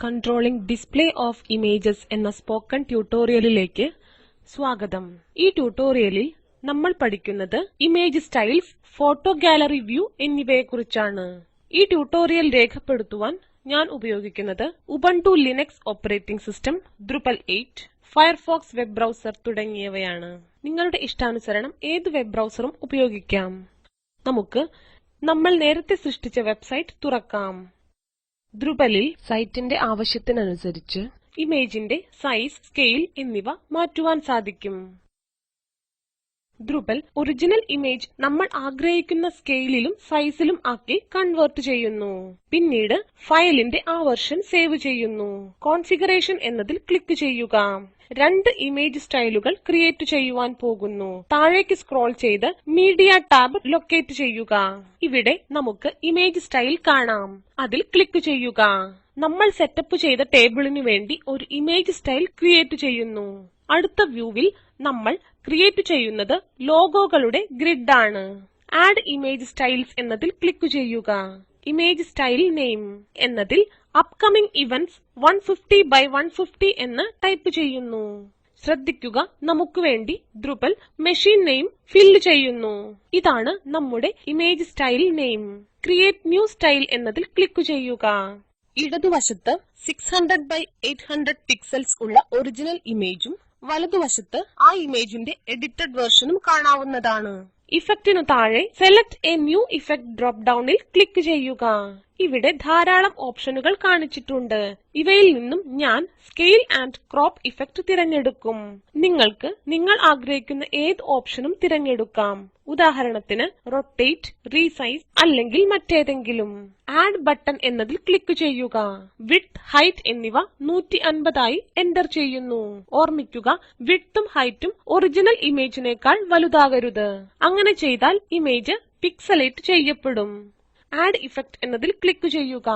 Controlling display of images എന്ന spoken ട്യൂട്ടോറിയലിലേക്ക് സ്വാഗതം. ഈ ട്യൂട്ടോറിയലിൽ നമ്മൾ പഠിക്കുന്നത് image styles, photo gallery view എന്നിവയെക്കുറിച്ചാണ്. ഈ ട്യൂട്ടോറിയൽ രേഖപ്പെടുത്തുവാൻ ഞാൻ ഉപയോഗിക്കുന്നത് Ubuntu Linux operating system, Drupal 8, Firefox web browser തുടങ്ങിയവയാണ്. നിങ്ങളുടെ ഇഷ്ടാനുസരണം ഏത് വെബ് ബ്രൗസറും ഉപയോഗിക്കാം. നമുക്ക് നമ്മൾ നേരത്തെ സൃഷ്ടിച്ച വെബ്സൈറ്റ് തുറക്കാം. Drupalൽ സൈറ്റിന്റെ ആവശ്യത്തിനനുസരിച്ച് ഇമേജിന്റെ സൈസ്, സ്കെയിൽ എന്നിവ മാറ്റുവാൻ സാധിക്കും. Drupal ഒറിജിനൽ ഇമേജ് നമ്മൾ ആഗ്രഹിക്കുന്ന സ്കെയിലിലും സൈസിലും ആക്കി കൺവേർട്ട് ചെയ്യുന്നു. പിന്നീട് ഫയലിന്റെ ആ വെർഷൻ സേവ് ചെയ്യുന്നു. കോൺഫിഗറേഷൻ എന്നതിൽ ക്ലിക്ക് ചെയ്യുക. രണ്ട് ഇമേജ് സ്റ്റൈലുകൾ ക്രിയേറ്റ് ചെയ്യുവാൻ പോകുന്നു. താഴേക്ക് സ്ക്രോൾ ചെയ്ത് മീഡിയ ടാബ് ലൊക്കേറ്റ് ചെയ്യുക. ഇവിടെ നമുക്ക് ഇമേജ് സ്റ്റൈൽ കാണാം. അതിൽ ക്ലിക്ക് ചെയ്യുക. നമ്മൾ സെറ്റപ്പ് ചെയ്ത ടേബിളിനു വേണ്ടി ഒരു ഇമേജ് സ്റ്റൈൽ ക്രിയേറ്റ് ചെയ്യുന്നു. അടുത്ത വ്യൂവിൽ നമ്മൾ ക്രിയേറ്റ് ചെയ്യുന്നത് ലോഗോകളുടെ ഗ്രിഡ് ആണ്. ആഡ് ഇമേജ് സ്റ്റൈൽസ് എന്നതിൽ ക്ലിക്ക് ചെയ്യുക. ഇമേജ് സ്റ്റൈൽ നെയിം എന്നതിൽ അപ്കമിംഗ് ഇവന്റ്സ് 150 by 150 എന്ന് ടൈപ്പ് ചെയ്യുന്നു. ശ്രദ്ധിക്കുക, നമുക്ക് വേണ്ടി Drupal മെഷീൻ നെയിം ഫില്ല് ചെയ്യുന്നു. ഇതാണ് നമ്മുടെ image style name. Create new style എന്നതിൽ ക്ലിക്ക് ചെയ്യുക. ഇടതുവശത്ത് 600 by 800 പിക്സൽസ് ഉള്ള ഒറിജിനൽ ഇമേജും വലതുവശത്ത് ആ ഇമേജിന്റെ എഡിറ്റഡ് വെർഷനും കാണാവുന്നതാണ്. ഇഫക്റ്റിനു താഴെ select A new effect drop ഡൌണിൽ ക്ലിക്ക് ചെയ്യുക. ഇവിടെ ധാരാളം ഓപ്ഷനുകൾ കാണിച്ചിട്ടുണ്ട്. ഇവയിൽ നിന്നും ഞാൻ സ്കെയിൽ ആൻഡ് ക്രോപ്പ് ഇഫക്റ്റ് തിരഞ്ഞെടുക്കും. നിങ്ങൾക്ക് നിങ്ങൾ ആഗ്രഹിക്കുന്ന ഏത് ഓപ്ഷനും തിരഞ്ഞെടുക്കാം. ഉദാഹരണത്തിന് റൊട്ടേറ്റ്, റീസൈസ് അല്ലെങ്കിൽ മറ്റേതെങ്കിലും. ആഡ് ബട്ടൺ എന്നതിൽ ക്ലിക്ക് ചെയ്യുക. വിഡ്ത്, ഹൈറ്റ് എന്നിവ 150 ആയി എന്റർ ചെയ്യുന്നു. ഓർമ്മിക്കുക, വിഡ്ത്തും ഹൈറ്റും ഒറിജിനൽ ഇമേജിനേക്കാൾ വലുതാകരുത്. അങ്ങനെ ചെയ്താൽ ഇമേജ് പിക്സലേറ്റ് ചെയ്യപ്പെടും. ആഡ് ഇഫക്റ്റ് എന്നതിൽ ക്ലിക്ക് ചെയ്യുക.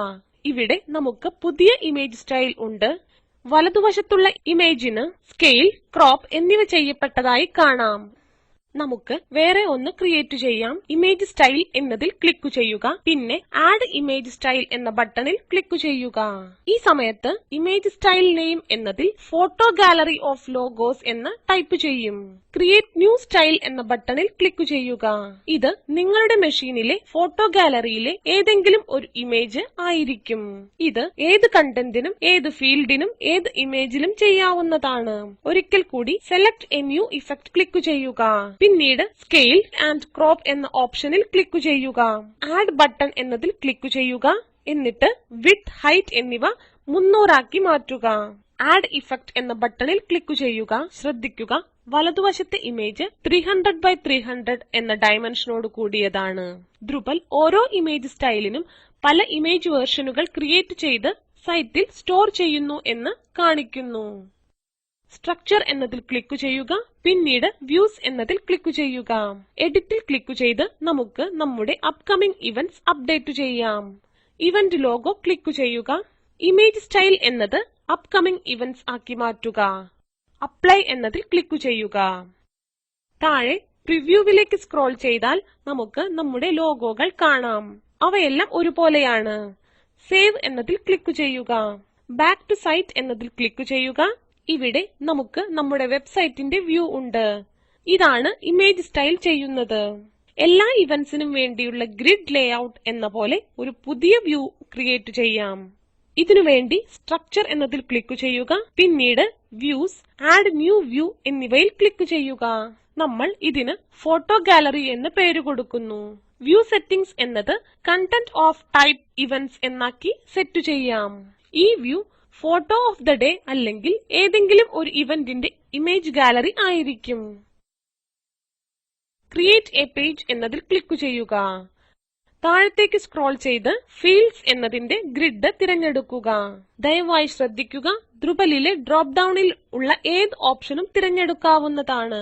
ഇവിടെ നമുക്ക് പുതിയ ഇമേജ് സ്റ്റൈൽ ഉണ്ട്. വലതുവശത്തുള്ള ഇമേജിന് സ്കെയിൽ, ക്രോപ്പ് എന്നിവ ചെയ്യപ്പെട്ടതായി കാണാം. നമുക്ക് വേറെ ഒന്ന് ക്രിയേറ്റ് ചെയ്യാം. ഇമേജ് സ്റ്റൈൽ എന്നതിൽ ക്ലിക്ക് ചെയ്യുക. പിന്നെ ആഡ് ഇമേജ് സ്റ്റൈൽ എന്ന ബട്ടണിൽ ക്ലിക്ക് ചെയ്യുക. ഈ സമയത്ത് ഇമേജ് സ്റ്റൈൽ നെയിം എന്നതിൽ ഫോട്ടോ ഗാലറി ഓഫ് ലോഗോസ് എന്ന് ടൈപ്പ് ചെയ്യും. ക്രിയേറ്റ് ന്യൂ സ്റ്റൈൽ എന്ന ബട്ടണിൽ ക്ലിക്ക് ചെയ്യുക. ഇത് നിങ്ങളുടെ മെഷീനിലെ ഫോട്ടോ ഗാലറിയിലെ ഏതെങ്കിലും ഒരു ഇമേജ് ആയിരിക്കും. ഇത് ഏത് കണ്ടന്റിനും, ഏത് ഫീൽഡിനും, ഏത് ഇമേജിലും ചെയ്യാവുന്നതാണ്. ഒരിക്കൽ കൂടി select A new effect click ചെയ്യുക. പിന്നീട് സ്കെയിൽ ആൻഡ് ക്രോപ്പ് എന്ന ഓപ്ഷനിൽ ക്ലിക്ക് ചെയ്യുക. ആഡ് ബട്ടൺ എന്നതിൽ ക്ലിക്ക് ചെയ്യുക. എന്നിട്ട് വിഡ്ത്, ഹൈറ്റ് എന്നിവ 300 ആക്കി മാറ്റുക. ആഡ് ഇഫക്റ്റ് എന്ന ബട്ടണിൽ ക്ലിക്ക് ചെയ്യുക. ശ്രദ്ധിക്കുക, വലതുവശത്തെ ഇമേജ് 300 by 300 എന്ന ഡയമെൻഷനോട് കൂടിയതാണ്. Drupal ഓരോ ഇമേജ് സ്റ്റൈലിനും പല ഇമേജ് വേർഷനുകൾ ക്രിയേറ്റ് ചെയ്ത് സൈറ്റിൽ സ്റ്റോർ ചെയ്യുന്നു എന്ന് കാണിക്കുന്നു. സ്ട്രക്ചർ എന്നതിൽ ക്ലിക്ക് ചെയ്യുക. പിന്നീട് വ്യൂസ് എന്നതിൽ ക്ലിക്ക് ചെയ്യുക. എഡിറ്റിൽ ക്ലിക്ക് ചെയ്ത് നമുക്ക് നമ്മുടെ അപ്കമിംഗ് ഇവന്റ്സ് അപ്ഡേറ്റ് ചെയ്യാം. ഇവന്റ് ലോഗോ ക്ലിക്ക് ചെയ്യുക. ഇമേജ് സ്റ്റൈൽ എന്നത് അപ്കമിംഗ് ഇവന്റ്സ് ആക്കി മാറ്റുക. അപ്ലൈ എന്നതിൽ ക്ലിക്ക് ചെയ്യുക. താഴെ പ്രിവ്യൂവിലേക്ക് സ്ക്രോൾ ചെയ്താൽ നമുക്ക് നമ്മുടെ ലോഗോകൾ കാണാം. അവയെല്ലാം ഒരുപോലെയാണ്. സേവ് എന്നതിൽ ക്ലിക്ക് ചെയ്യുക. ബാക്ക് ടു സൈറ്റ് എന്നതിൽ ക്ലിക്ക് ചെയ്യുക. ഇവിടെ നമുക്ക് നമ്മുടെ വെബ്സൈറ്റിന്റെ വ്യൂ ഉണ്ട്. ഇതാണ് ഇമേജ് സ്റ്റൈൽ ചെയ്യുന്നത്. എല്ലാ ഇവന്റ്സിനും വേണ്ടിയുള്ള ഗ്രിഡ് ലേഔട്ട് എന്ന പോലെ ഒരു പുതിയ വ്യൂ ക്രിയേറ്റ് ചെയ്യാം. ഇതിനുവേണ്ടി സ്ട്രക്ചർ എന്നതിൽ ക്ലിക്ക് ചെയ്യുക. പിന്നീട് വ്യൂസ്, ആഡ് ന്യൂ വ്യൂ എന്നിവയിൽ ക്ലിക്ക് ചെയ്യുക. നമ്മൾ ഇതിന് ഫോട്ടോ ഗാലറി എന്ന് പേര് കൊടുക്കുന്നു. വ്യൂ സെറ്റിംഗ്സ് എന്നത് കണ്ടന്റ് ഓഫ് ടൈപ്പ് ഇവന്റ്സ് എന്നാക്കി സെറ്റ് ചെയ്യാം. ഈ view photo of the day അല്ലെങ്കിൽ ഏതെങ്കിലും ഒരു ഇവന്റിന്റെ ഇമേജ് ഗാലറി ആയിരിക്കും. ക്രിയേറ്റ് എ പേജ് എന്നതിൽ ക്ലിക്ക് ചെയ്യുക. താഴത്തേക്ക് സ്ക്രോൾ ചെയ്ത് ഫീൽഡ്സ് എന്നതിന്റെ ഗ്രിഡ് തിരഞ്ഞെടുക്കുക. ദയവായി ശ്രദ്ധിക്കുക, Drupalലെ ഡ്രോപ്പ് ഡൌണിൽ ഉള്ള ഏത് ഓപ്ഷനും തിരഞ്ഞെടുക്കാവുന്നതാണ്.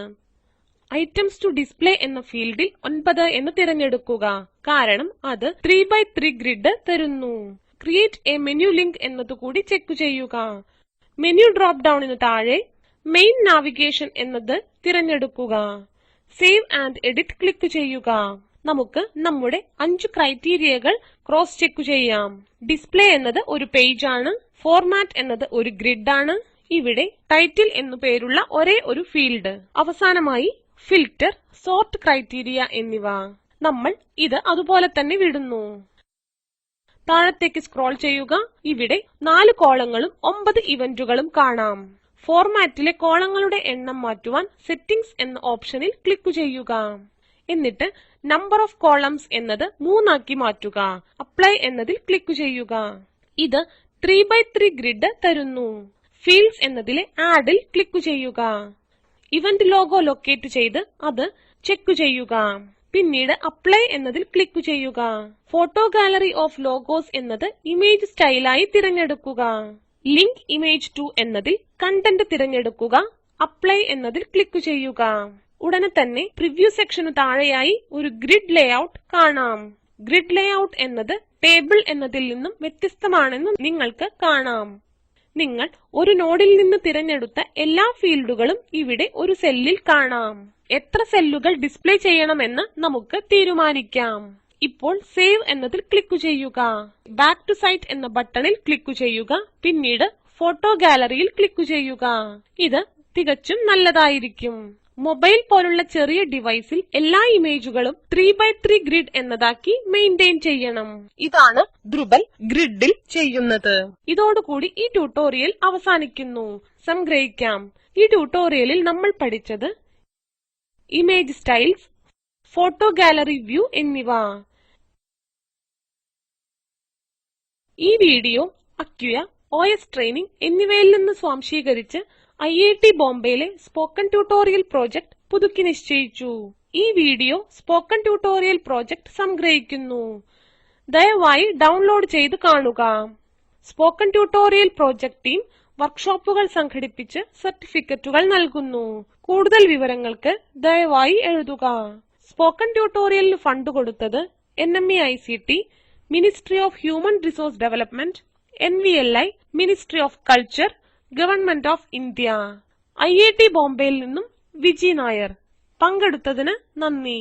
ഐറ്റംസ് ടു ഡിസ്പ്ലേ എന്ന ഫീൽഡിൽ 9 എന്ന് തിരഞ്ഞെടുക്കുക. കാരണം അത് 3 by 3 ഗ്രിഡ് തരുന്നു. ക്രിയേറ്റ് എ മെനു ലിങ്ക് എന്നതുകൂടി ചെക്ക് ചെയ്യുക. മെനു ഡ്രോപ്പ് ഡൌണിന് താഴെ മെയിൻ നാവിഗേഷൻ എന്നത് തിരഞ്ഞെടുക്കുക. സേവ് ആൻഡ് എഡിറ്റ് ക്ലിക്ക് ചെയ്യുക. നമുക്ക് നമ്മുടെ 5 ക്രൈറ്റീരിയകൾ ക്രോസ് ചെക്ക് ചെയ്യാം. ഡിസ്പ്ലേ എന്നത് ഒരു പേജ് ആണ്. ഫോർമാറ്റ് എന്നത് ഒരു ഗ്രിഡ് ആണ്. ഇവിടെ ടൈറ്റിൽ എന്നു പേരുള്ള ഒരേ ഒരു ഫീൽഡ്. അവസാനമായി ഫിൽറ്റർ, സോർട്ട് ക്രൈറ്റീരിയ എന്നിവ. നമ്മൾ ഇത് അതുപോലെ തന്നെ വിടുന്നു. താഴത്തേക്ക് സ്ക്രോൾ ചെയ്യുക. ഇവിടെ 4 കോളങ്ങളും 9 ഇവന്റുകളും കാണാം. ഫോർമാറ്റിലെ കോളങ്ങളുടെ എണ്ണം മാറ്റുവാൻ സെറ്റിംഗ്സ് എന്ന ഓപ്ഷനിൽ ക്ലിക്ക് ചെയ്യുക. എന്നിട്ട് നമ്പർ ഓഫ് കോളംസ് എന്നത് 3 ആക്കി മാറ്റുക. അപ്ലൈ എന്നതിൽ ക്ലിക്ക് ചെയ്യുക. ഇത് 3x3 ഗ്രിഡ് തരുന്നു. ഫീൽഡ്സ് എന്നതിലെ ആഡിൽ ക്ലിക്ക് ചെയ്യുക. ഇവന്റ് ലോഗോ ലൊക്കേറ്റ് ചെയ്ത് അത് ചെക്ക് ചെയ്യുക. പിന്നീട് അപ്ലൈ എന്നതിൽ ക്ലിക്ക് ചെയ്യുക. ഫോട്ടോ ഗാലറി ഓഫ് ലോഗോസ് എന്നത് ഇമേജ് സ്റ്റൈലായി തിരഞ്ഞെടുക്കുക. ലിങ്ക് ഇമേജ് ടു എന്നതിൽ കണ്ടന്റ് തിരഞ്ഞെടുക്കുക. അപ്ലൈ എന്നതിൽ ക്ലിക്ക് ചെയ്യുക. ഉടനെ തന്നെ പ്രിവ്യൂ സെക്ഷനു താഴെയായി ഒരു ഗ്രിഡ് ലേഔട്ട് കാണാം. ഗ്രിഡ് ലേഔട്ട് എന്നത് ടേബിൾ എന്നതിൽ നിന്നും വ്യത്യസ്തമാണെന്ന് നിങ്ങൾക്ക് കാണാം. നിങ്ങൾ ഒരു നോഡിൽ നിന്ന് തിരഞ്ഞെടുത്ത എല്ലാ ഫീൽഡുകളും ഇവിടെ ഒരു സെല്ലിൽ കാണാം. എത്ര സെല്ലുകൾ ഡിസ്പ്ലേ ചെയ്യണമെന്ന് നമുക്ക് തീരുമാനിക്കാം. ഇപ്പോൾ സേവ് എന്നതിൽ ക്ലിക്ക് ചെയ്യുക. ബാക്ക് ടു സൈറ്റ് എന്ന ബട്ടണിൽ ക്ലിക്ക് ചെയ്യുക. പിന്നീട് ഫോട്ടോ ഗാലറിയിൽ ക്ലിക്ക് ചെയ്യുക. ഇത് തികച്ചും നല്ലതായിരിക്കും. മൊബൈൽ പോലുള്ള ചെറിയ ഡിവൈസിൽ എല്ലാ ഇമേജുകളും 3x3 ഗ്രിഡ് എന്നതാക്കി മെയിൻറ്റെയിൻ ചെയ്യണം. ഇതാണ് ദ്രുബൽ ഗ്രിഡിൽ ചെയ്യുന്നത്. ഇതോടുകൂടി ഈ ട്യൂട്ടോറിയൽ അവസാനിക്കുന്നു. സംഗ്രഹിക്കാം. ഈ ട്യൂട്ടോറിയലിൽ നമ്മൾ പഠിച്ചത് image styles, photo gallery view എന്നിവ. ഈ വീഡിയോ അക്യുയ, OS ട്രെയിനിംഗ് എന്നിവയിൽ നിന്ന് സ്വാംശീകരിച്ച് IIT ബോംബെയിലെ സ്പോക്കൺ ട്യൂട്ടോറിയൽ പ്രോജക്ട് പുതുക്കി നിശ്ചയിച്ചു. ഈ വീഡിയോ സ്പോക്കൺ ട്യൂട്ടോറിയൽ പ്രോജക്ട് സംഗ്രഹിക്കുന്നു. ദയവായി ഡൗൺലോഡ് ചെയ്ത് കാണുക. സ്പോക്കൺ ട്യൂട്ടോറിയൽ പ്രോജക്ട് ടീം വർക്ക്ഷോപ്പുകൾ സംഘടിപ്പിച്ച് സർട്ടിഫിക്കറ്റുകൾ നൽകുന്നു. കൂടുതൽ വിവരങ്ങൾക്ക് ദയവായി എഴുതുക. സ്പോക്കൺ ട്യൂട്ടോറിയലിന് ഫണ്ട് കൊടുത്തത് NMEICT, ministry of human resource development, NVLI, ministry of culture, government of India. IIT ബോംബെയിൽ നിന്നും വിജി നായർ. പങ്കെടുത്തതിന് നന്ദി.